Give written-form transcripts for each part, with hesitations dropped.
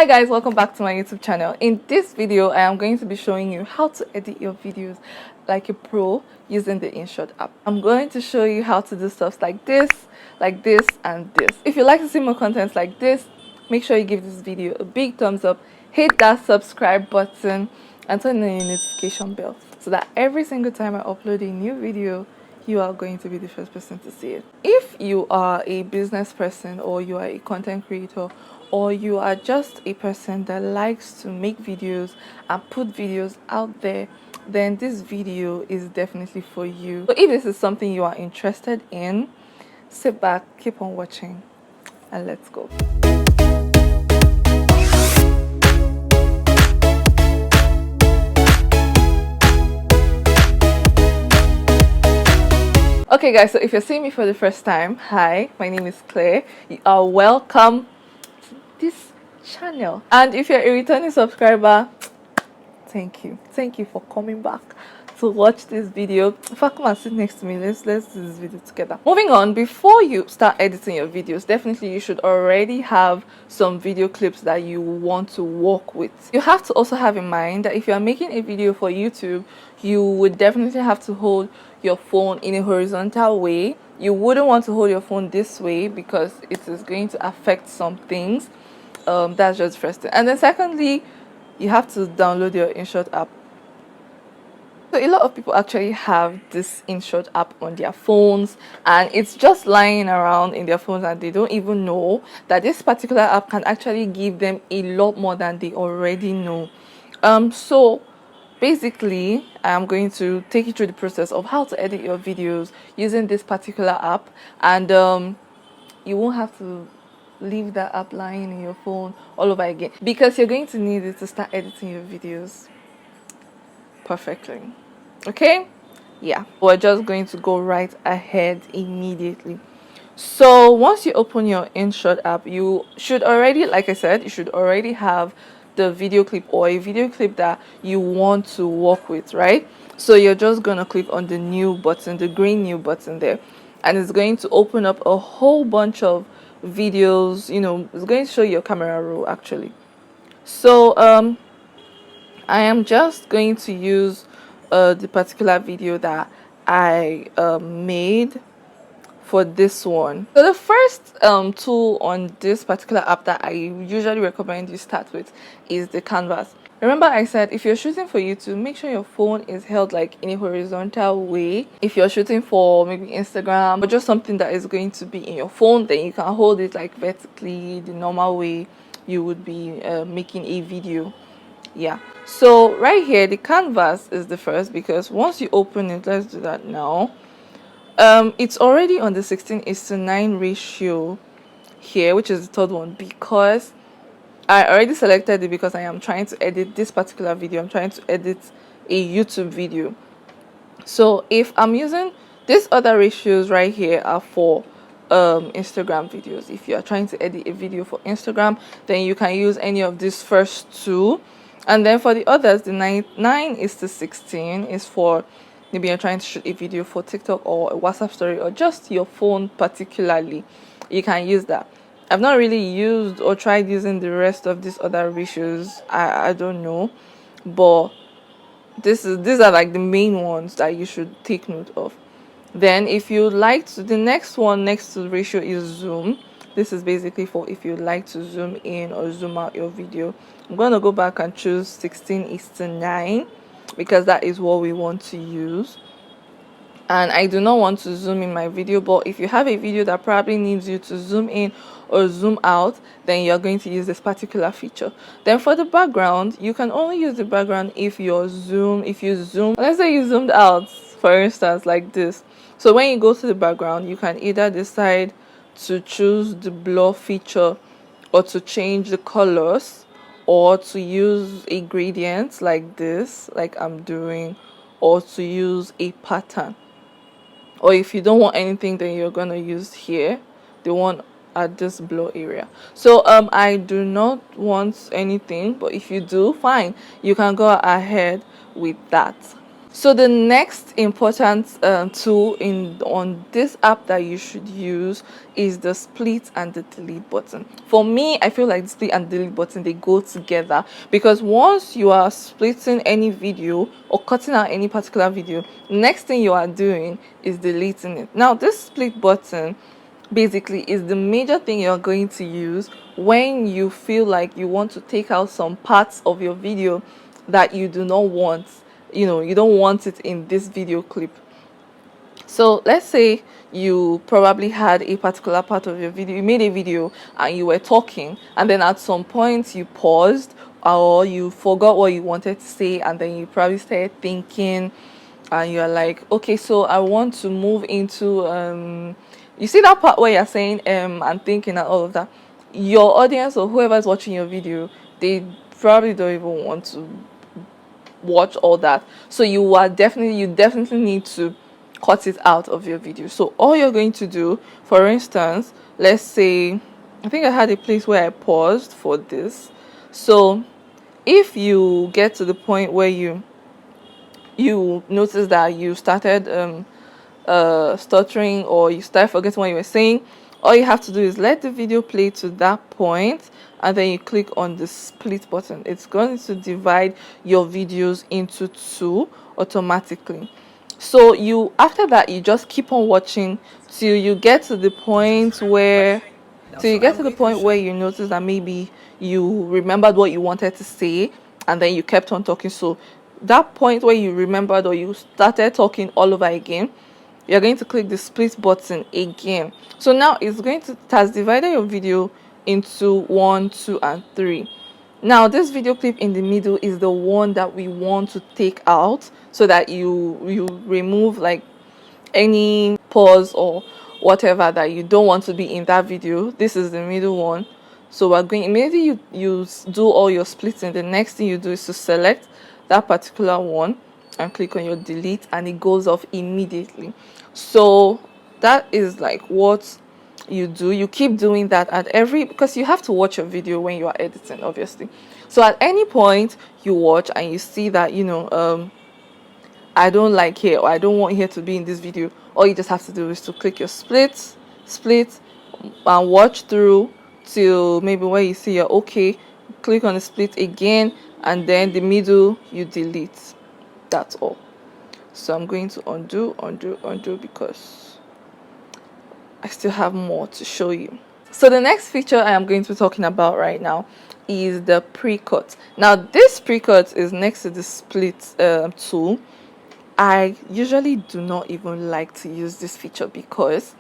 Hi guys, welcome back to my YouTube channel. In this video I am going to be showing you how to edit your videos like a pro using the Inshot app. I'm going to show you how to do stuff like this, and this. If you like to see more content like this, make sure you give this video a big thumbs up, hit that subscribe button and turn on your notification bell so that every single time I upload a new video you are going to be the first person to see it. If you are a business person or you are a content creator or you are just a person that likes to make videos and put videos out there, then this video is definitely for you. So if this is something you are interested in, sit back, keep on watching, and let's go. Okay guys, so if you're seeing me for the first time, hi, my name is Claire. You are welcome to this channel. And if you're a returning subscriber, thank you for coming back to watch this video. In fact, come and sit next to me, let's do this video together. Moving on, before you start editing your videos, definitely you should already have some video clips that you want to work with. You have to also have in mind that if you are making a video for YouTube, you would definitely have to hold your phone in a horizontal way. You wouldn't want to hold your phone this way because it is going to affect some things. That's just first thing. And then secondly, you have to download your Inshot app. So a lot of people actually have this Inshot app on their phones and it's just lying around in their phones and they don't even know that this particular app can actually give them a lot more than they already know. So basically I'm going to take you through the process of how to edit your videos using this particular app, and you won't have to leave that app lying in your phone all over again because you're going to need it to start editing your videos perfectly. Okay, yeah, we're just going to go right ahead immediately. So once you open your Inshot app, you should already, like I said, you should already have the video clip or a video clip that you want to work with, right? So you're just gonna click on the new button, the green new button there, and it's going to open up a whole bunch of videos. You know, it's going to show your camera roll actually. So I am just going to use the particular video that I made for this one. So the first tool on this particular app that I usually recommend you start with is the canvas. Remember I said if you're shooting for YouTube, make sure your phone is held like in a horizontal way. If you're shooting for maybe Instagram or just something that is going to be in your phone, then you can hold it like vertically, the normal way you would be making a video. Yeah, so right here the canvas is the first, because once you open it, let's do that now. It's already on the 16:9 ratio here, which is the third one, because I already selected it because I am trying to edit this particular video. I'm trying to edit a YouTube video. So if I'm using these other ratios right here are for Instagram videos. If you are trying to edit a video for Instagram, then you can use any of these first two. And then for the others, the 9:16 is for maybe you're trying to shoot a video for TikTok or a WhatsApp story or just your phone particularly. You can use that. I've not really used or tried using the rest of these other ratios. I don't know, but these are like the main ones that you should take note of. Then if you like to, the next one next to the ratio is zoom. This is basically for if you like to zoom in or zoom out your video. I'm going to go back and choose 16:9 because that is what we want to use. And I do not want to zoom in my video, but if you have a video that probably needs you to zoom in or zoom out, then you're going to use this particular feature. Then for the background, you can only use the background if you zoom, let's say you zoomed out, for instance, like this. So when you go to the background, you can either decide to choose the blur feature or to change the colors or to use a gradient like this, like I'm doing, or to use a pattern. Or if you don't want anything, then you're gonna use here the one at this blur area. So I do not want anything, but if you do, fine, you can go ahead with that. So the next important tool on this app that you should use is the split and the delete button. For me, I feel like the split and delete button, they go together, because once you are splitting any video or cutting out any particular video, next thing you are doing is deleting it. Now this split button basically is the major thing you're going to use when you feel like you want to take out some parts of your video that you do not want, you don't want it in this video clip. So let's say you probably had a particular part of your video, you made a video and you were talking, and then at some point you paused or you forgot what you wanted to say, and then you probably started thinking and you're like, okay, so I want to move into you see that part where you're saying and thinking and all of that. Your audience or whoever's watching your video, they probably don't even want to watch all that. So you definitely need to cut it out of your video. So all you're going to do, for instance, let's say I think I had a place where I paused for this. So if you get to the point where you notice that you started stuttering or you start forgetting what you were saying, all you have to do is let the video play to that point, and then you click on the split button. It's going to divide your videos into two automatically. So after that, you just keep on watching till you get to the point where you notice that maybe you remembered what you wanted to say and then you kept on talking. So that point where you remembered or you started talking all over again, you're going to click the split button again. So now it has divided your video into 1, 2, and 3. Now this video clip in the middle is the one that we want to take out, so that you remove like any pause or whatever that you don't want to be in that video. This is the middle one. So we're going, immediately you do all your splitting, the next thing you do is to select that particular one and click on your delete, and it goes off immediately. So that is like what you do. You keep doing that because you have to watch your video when you are editing, obviously. So at any point you watch and you see that I don't like here, or I don't want here to be in this video, all you just have to do is to click your split and watch through till maybe where you see you're okay, click on the split again, and then the middle you delete. That's all. So I'm going to undo because I still have more to show you. So the next feature I am going to be talking about right now is the precut. Now this precut is next to the split tool. I usually do not even like to use this feature because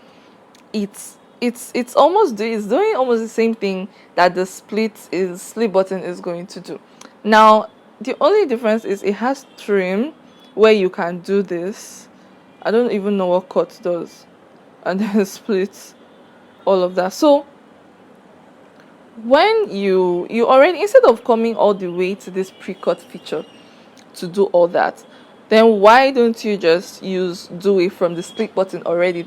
it's doing almost the same thing that the split button is going to do. Now the only difference is it has trim where you can do this. I don't even know what cut does, and then split, all of that. So when you already, instead of coming all the way to this precut feature to do all that, then why don't you just do it from the split button already?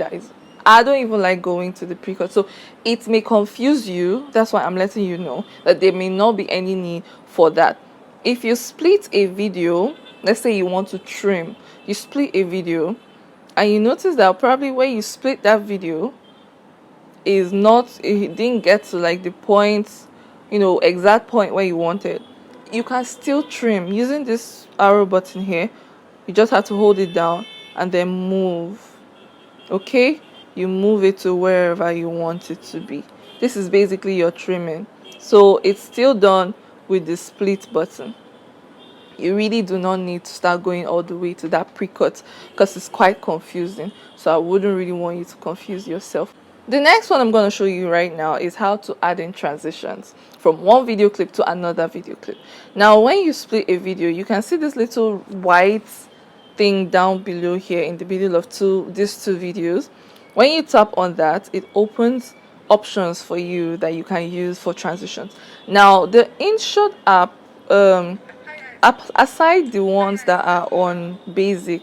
I don't even like going to the precut, so it may confuse you. That's why I'm letting you know that there may not be any need for that. If you split a video, let's say you want to trim, you split a video and you notice that probably where you split that video it didn't get to like the point, exact point where you wanted, you can still trim using this arrow button here. You just have to hold it down and then move. Okay, you move it to wherever you want it to be. This is basically your trimming. So it's still done with the split button. You really do not need to start going all the way to that precut because it's quite confusing. So I wouldn't really want you to confuse yourself. The next one I'm going to show you right now is how to add in transitions from one video clip to another video clip. Now when you split a video, you can see this little white thing down below here in the middle of these two videos. When you tap on that, it opens options for you that you can use for transitions. Now the Inshot app, aside the ones that are on basic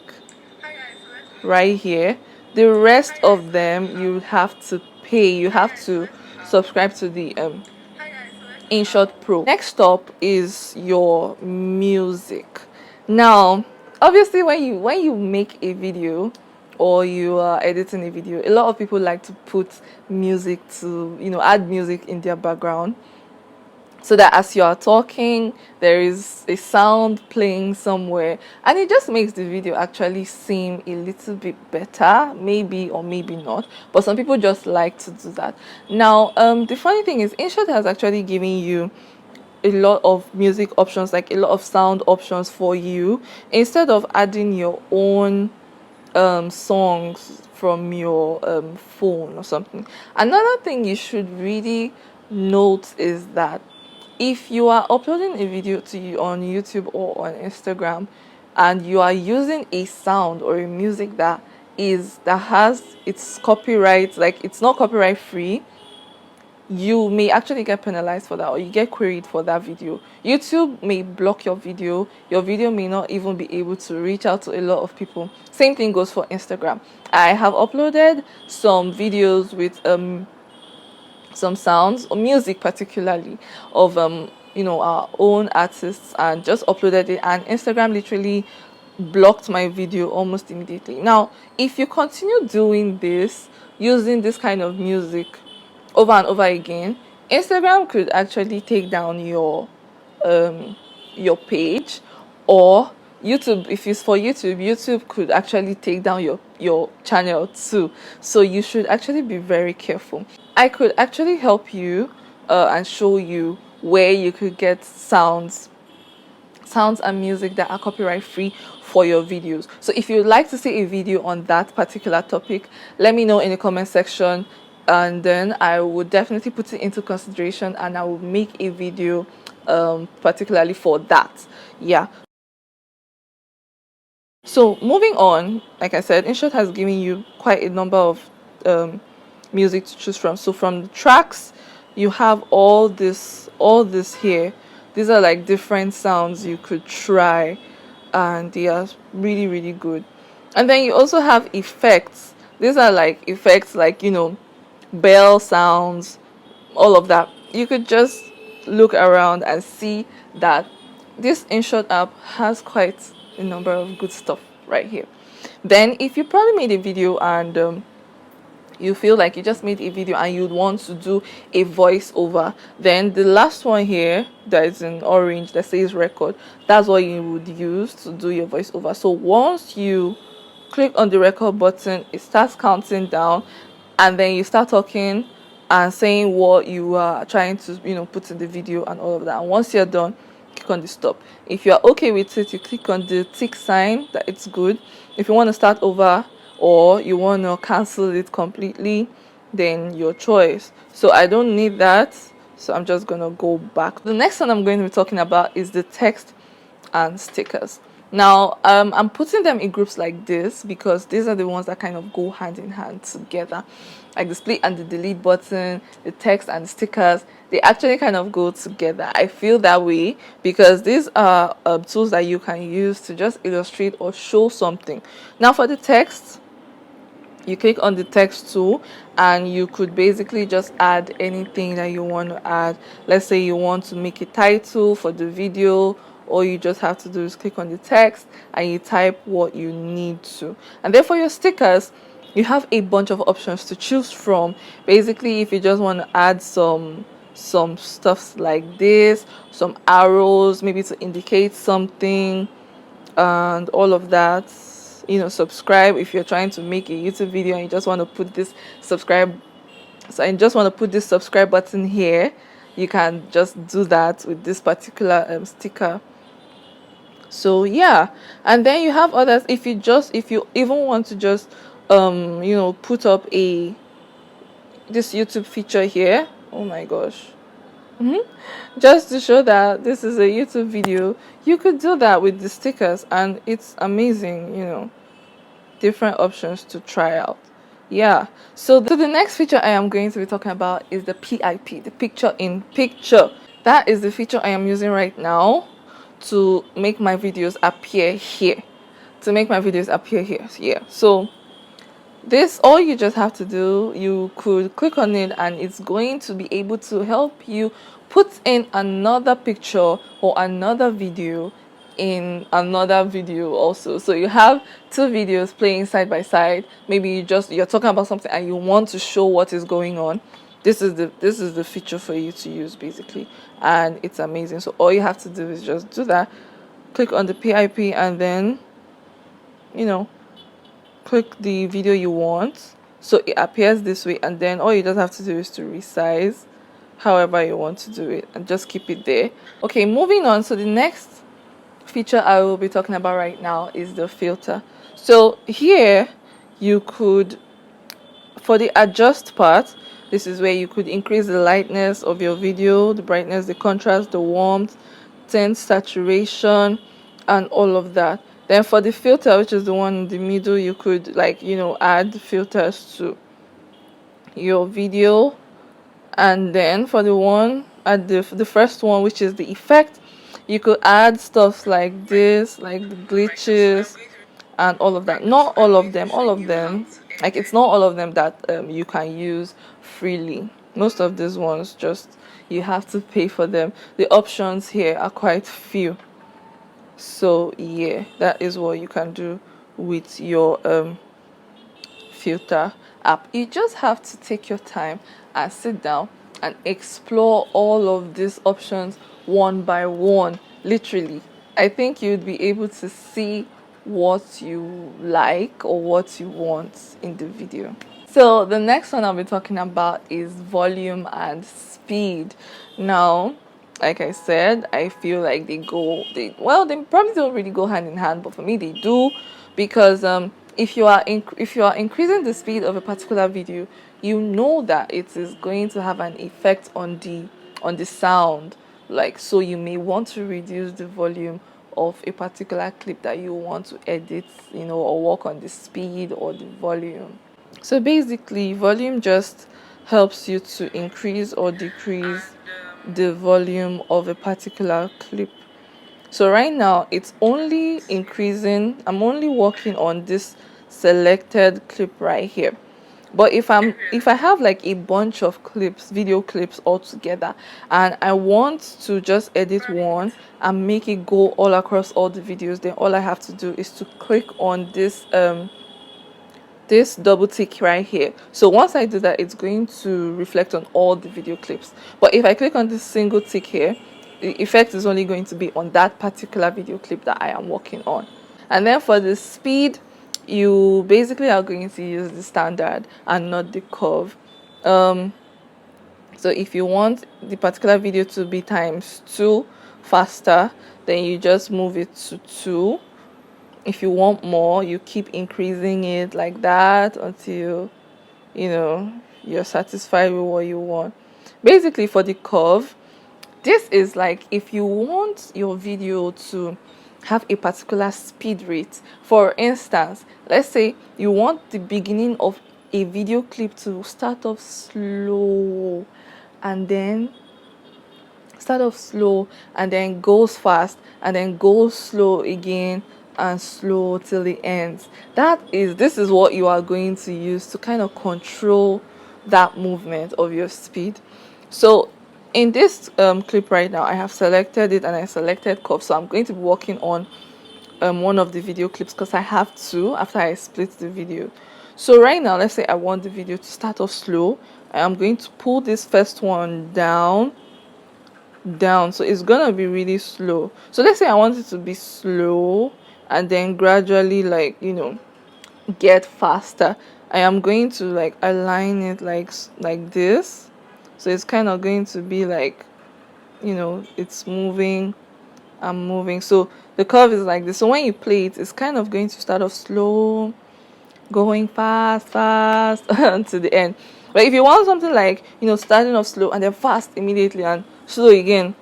right here, the rest of them you have to pay. You have to subscribe to the Inshot Pro. Next up is your music. Now obviously when you make a video or you are editing a video, a lot of people like to put music to, add music in their background, so that as you are talking there is a sound playing somewhere, and it just makes the video actually seem a little bit better, maybe or maybe not, but some people just like to do that. Now the funny thing is, Inshot has actually given you a lot of music options, like a lot of sound options for you, instead of adding your own songs from your phone or something. Another thing you should really note is that if you are uploading a video to you on YouTube or on Instagram, and you are using a sound or a music that has its copyright, like it's not copyright free, you may actually get penalized for that, or you get queried for that video. YouTube may block your video may not even be able to reach out to a lot of people. Same thing goes for Instagram. I have uploaded some videos with some sounds or music, particularly of our own artists, and just uploaded it, and Instagram literally blocked my video almost immediately. Now if you continue doing this, using this kind of music over and over again, Instagram could actually take down your page, or YouTube, if it's for YouTube could actually take down your channel too. So you should actually be very careful. I could actually help you and show you where you could get sounds and music that are copyright free for your videos. So if you'd like to see a video on that particular topic, let me know in the comment section, and then I would definitely put it into consideration, and I will make a video particularly for that. Yeah. So moving on, like I said, Inshot has given you quite a number of music to choose from. So from the tracks, you have all this here. These are like different sounds you could try, and they are really, really good. And then you also have effects. These are like effects, like bell sounds, all of that. You could just look around and see that this Inshot app has quite a number of good stuff right here. Then if you probably made a video and you feel like you just made a video and you'd want to do a voiceover, then the last one here that is in orange that says record, that's what you would use to do your voiceover. So once you click on the record button, it starts counting down, and then you start talking and saying what you are trying to put in the video and all of that. And once you're done, click on the stop. If you're okay with it, you click on the tick sign that it's good. If you want to start over or you want to cancel it completely, then your choice. So I don't need that, so I'm just gonna go back. The next one I'm going to be talking about is the text and stickers. Now I'm putting them in groups like this because these are the ones that kind of go hand in hand together, like the split and the delete button, the text and the stickers. They actually kind of go together. I feel that way because these are tools that you can use to just illustrate or show something. Now for the text, you click on the text tool and you could basically just add anything that you want to add. Let's say you want to make a title for the video, all you just have to do is click on the text and you type what you need to. And then for your stickers, you have a bunch of options to choose from. Basically, if you just want to add some stuff like this, some arrows maybe to indicate something and all of that. Subscribe if you're trying to make a YouTube video and you just want to put this subscribe button here, you can just do that with this particular sticker. So yeah, and then you have others. If you even want to just put up this YouTube feature here, oh my gosh, just to show that this is a YouTube video, you could do that with the stickers, and it's amazing. Different options to try out. Yeah, so the next feature I am going to be talking about is the PIP, the picture in picture. That is the feature I am using right now to make my videos appear here. Yeah, so this, all you just have to do, you could click on it and it's going to be able to help you put in another picture or another video in another video also. So you have two videos playing side by side. Maybe you're talking about something and you want to show what is going on. This is the feature for you to use basically, and it's amazing. So all you have to do is just do that, click on the PIP, and then click the video you want, so it appears this way, and then all you just have to do is to resize however you want to do it and just keep it there. Okay, moving on. So the next feature I will be talking about right now is the filter. So here you could, for the adjust part, this is where you could increase the lightness of your video, the brightness, the contrast, the warmth, tint, saturation, and all of that. Then for the filter, which is the one in the middle, you could add filters to your video. And then for the one at the first one, which is the effect, you could add stuff like this, like the glitches and all of that. Not all of them, like it's not all of them that you can use freely. Most of these ones, just you have to pay for them. The options here are quite few. So yeah, that is what you can do with your filter app. You just have to take your time and sit down and explore all of these options one by one. Literally, I think you'd be able to see what you like or what you want in the video. So the next one I'll be talking about is volume and speed. Now, like I said, I feel like they probably don't really go hand in hand, but for me they do, because if you are increasing the speed of a particular video, you know that it is going to have an effect on the sound. Like, so you may want to reduce the volume of a particular clip that you want to edit, or work on the speed or the volume. So basically, volume just helps you to increase or decrease the volume of a particular clip. So right now it's only increasing. I'm only working on this selected clip right here. But if I have like a bunch of video clips all together, and I want to just edit one and make it go all across all the videos, then all I have to do is to click on this double tick right here. So once I do that, it's going to reflect on all the video clips. But if I click on this single tick here, the effect is only going to be on that particular video clip that I am working on. And then for the speed, you basically are going to use the standard and not the curve. So if you want the particular video to be ×2 faster, then you just move it to 2. If you want more, you keep increasing it like that until you're satisfied with what you want. Basically, for the curve, this is like if you want your video to have a particular speed rate. For instance, let's say you want the beginning of a video clip to start off slow and then goes fast and then goes slow again and slow till it ends. This is what you are going to use to kind of control that movement of your speed. So in this clip right now, I have selected it and I selected curve. So I'm going to be working on one of the video clips because I have two after I split the video. So right now, let's say I want the video to start off slow. I'm going to pull this first one down, so it's gonna be really slow. So let's say I want it to be slow and then gradually get faster. I am going to align it like this, so it's kind of going to be like it's moving. I'm moving, so the curve is like this. So when you play it, it's kind of going to start off slow, going fast to the end. But if you want something like starting off slow and then fast immediately and slow again,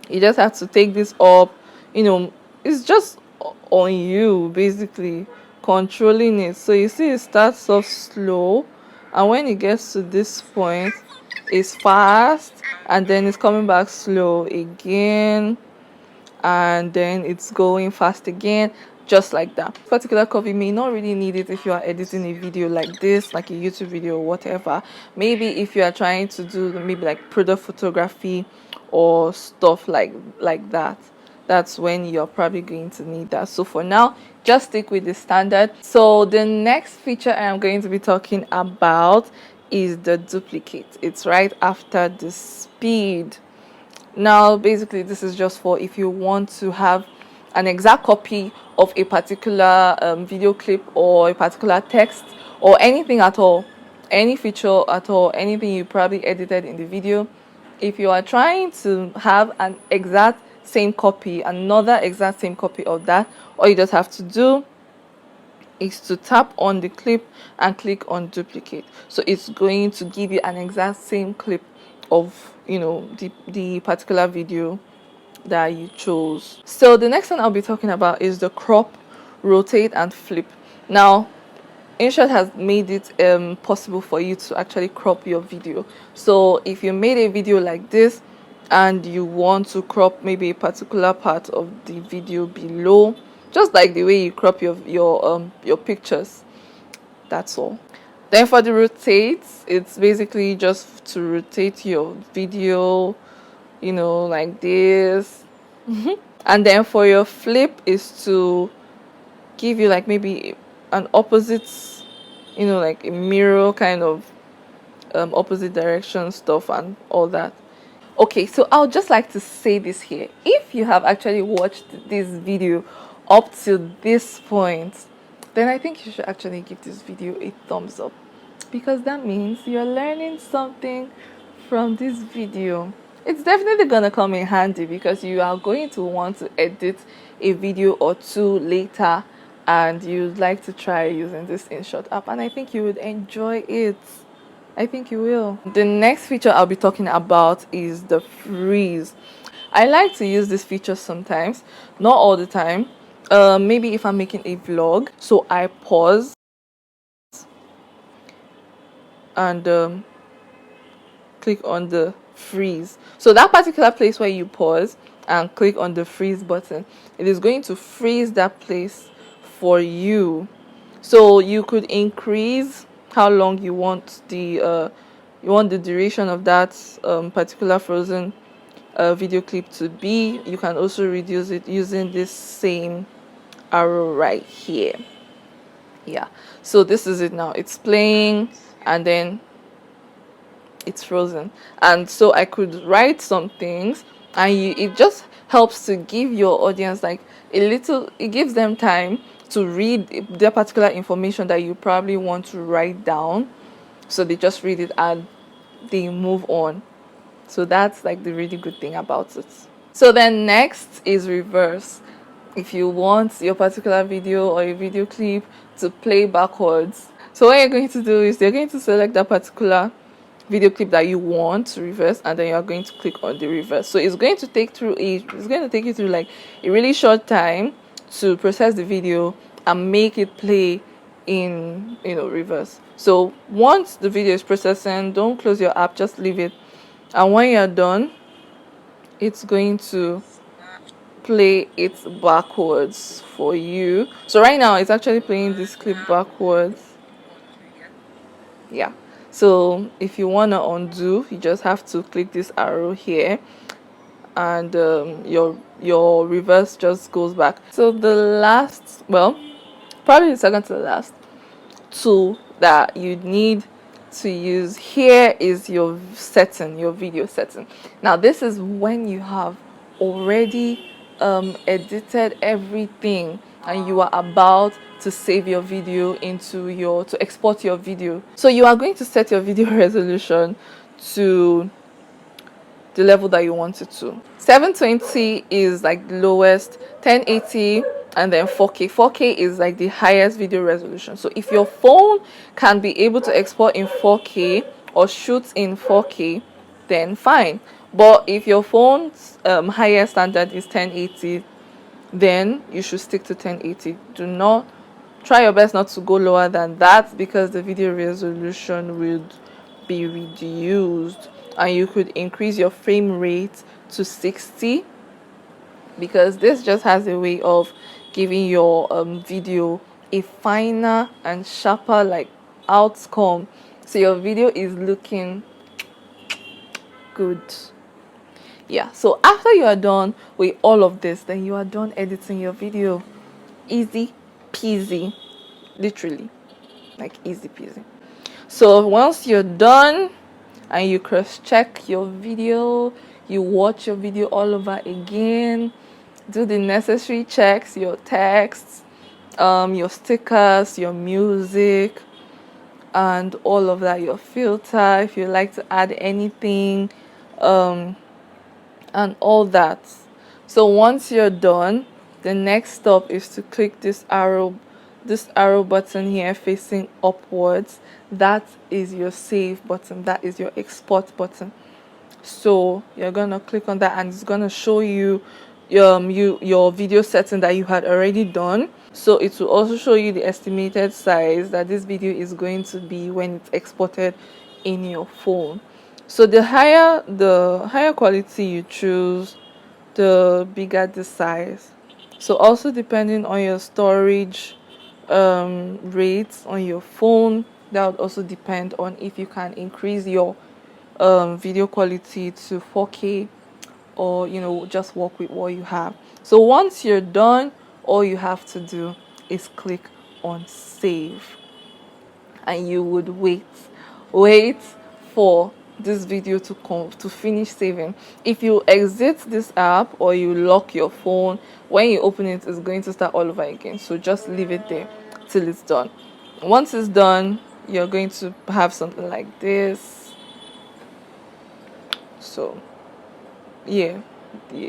you just have to take this up. It's just on you basically controlling it. So you see it starts off slow, and when it gets to this point, it's fast, and then it's coming back slow again, and then it's going fast again, just like that. Particular curve, you may not really need it if you are editing a video like this, like a YouTube video or whatever. Maybe if you are trying to do maybe like product photography or stuff like that, that's when you're probably going to need that. So for now, just stick with the standard. So the next feature I am going to be talking about is the duplicate. It's right after the speed. Now basically this is just for if you want to have an exact copy of a particular video clip or a particular text or anything at all, any feature at all, anything you probably edited in the video. If you are trying to have an exact same copy, another exact same copy of that, all you just have to do is to tap on the clip and click on duplicate. So it's going to give you an exact same clip of, you know, the particular video that you chose. So the next one I'll be talking about is the crop, rotate and flip. Now Inshot has made it possible for you to actually crop your video. So if you made a video like this and you want to crop maybe a particular part of the video below, just like the way you crop your pictures, that's all. Then for the rotate, it's basically just to rotate your video, you know, like this. And then for your flip is to give you like maybe an opposite, you know, like a mirror kind of opposite direction stuff and all that. Okay, so I would just like to say this here. If you have actually watched this video up to this point, then I think you should actually give this video a thumbs up, because that means you're learning something from this video. It's definitely gonna come in handy because you are going to want to edit a video or two later and you'd like to try using this Inshot app, and I think you would enjoy it. I think you will. The next feature I'll be talking about is the freeze. I like to use this feature sometimes, not all the time. Maybe if I'm making a vlog, so I pause and click on the freeze. So that particular place where you pause and click on the freeze button, it is going to freeze that place for you. So you could increase how long you want the duration of that particular frozen video clip to be. You can also reduce it using this same arrow right here. Yeah, so this is it now. It's playing and then it's frozen, and so I could write some things, and it just helps to give your audience like a little, it gives them time to read the particular information that you probably want to write down, so they just read it and they move on. So that's like the really good thing about it. So then next is reverse. If you want your particular video or a video clip to play backwards, so what you're going to do is you're going to select that particular video clip that you want to reverse, and then you're going to click on the reverse. So it's going to take you through like a really short time to process the video and make it play in, you know, reverse. So once the video is processing, don't close your app, just leave it, and when you're done, it's going to play it backwards for you. So right now it's actually playing this clip backwards. Yeah, so if you want to undo, you just have to click this arrow here, and your reverse just goes back. So the last, well, probably the second to the last tool that you need to use here is your setting, your video setting. Now this is when you have already edited everything and you are about to save your video to export your video. So you are going to set your video resolution to the level that you want it to. 720 is like the lowest, 1080, and then 4K. 4K is like the highest video resolution. So if your phone can be able to export in 4K or shoot in 4K, then fine. But if your phone's highest standard is 1080, then you should stick to 1080. Do not try your best not to go lower than that, because the video resolution would be reduced, and you could increase your frame rate to 60, because this just has a way of giving your video a finer and sharper like outcome, so your video is looking good. Yeah, so after you are done with all of this, then you are done editing your video. Easy peasy, literally, like easy peasy. So once you're done and you cross check your video, you watch your video all over again, do the necessary checks, your texts, your stickers, your music, and all of that, your filter if you like to add anything, and all that. So once you're done, the next step is to click this arrow button here facing upwards. That is your save button, that is your export button. So you're gonna click on that and it's gonna show you your video setting that you had already done. So it will also show you the estimated size that this video is going to be when it's exported in your phone. So the higher quality you choose, the bigger the size. So also depending on your storage rates on your phone, that would also depend on if you can increase your video quality to 4K, or just work with what you have. So once you're done, all you have to do is click on save, and you would wait for this video to finish saving. If you exit this app or you lock your phone, when you open it, it's going to start all over again. So just leave it there till it's done. Once it's done, you're going to have something like this. So yeah,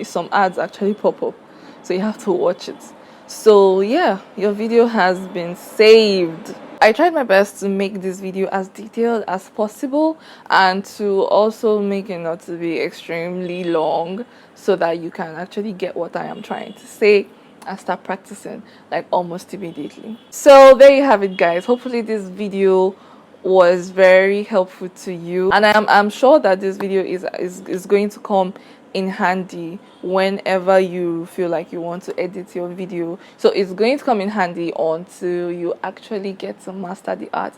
some ads actually pop up, so you have to watch it. So yeah, your video has been saved. I tried my best to make this video as detailed as possible and to also make it not to be extremely long, so that you can actually get what I am trying to say and start practicing like almost immediately. So there you have it, guys. Hopefully this video was very helpful to you, and I'm sure that this video is going to come in handy whenever you feel like you want to edit your video. So it's going to come in handy until you actually get to master the art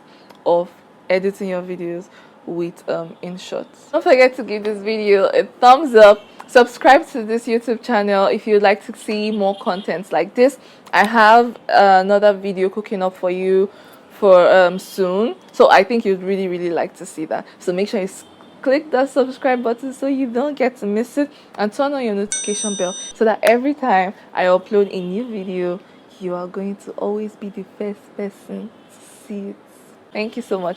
of editing your videos with Inshot. Don't forget to give this video a thumbs up, subscribe to this YouTube channel if you'd like to see more contents like this. I have another video cooking up for you for soon, so I think you'd really like to see that. So make sure you click that subscribe button so you don't get to miss it, and turn on your notification bell so that every time I upload a new video, you are going to always be the first person to see it. Thank you so much.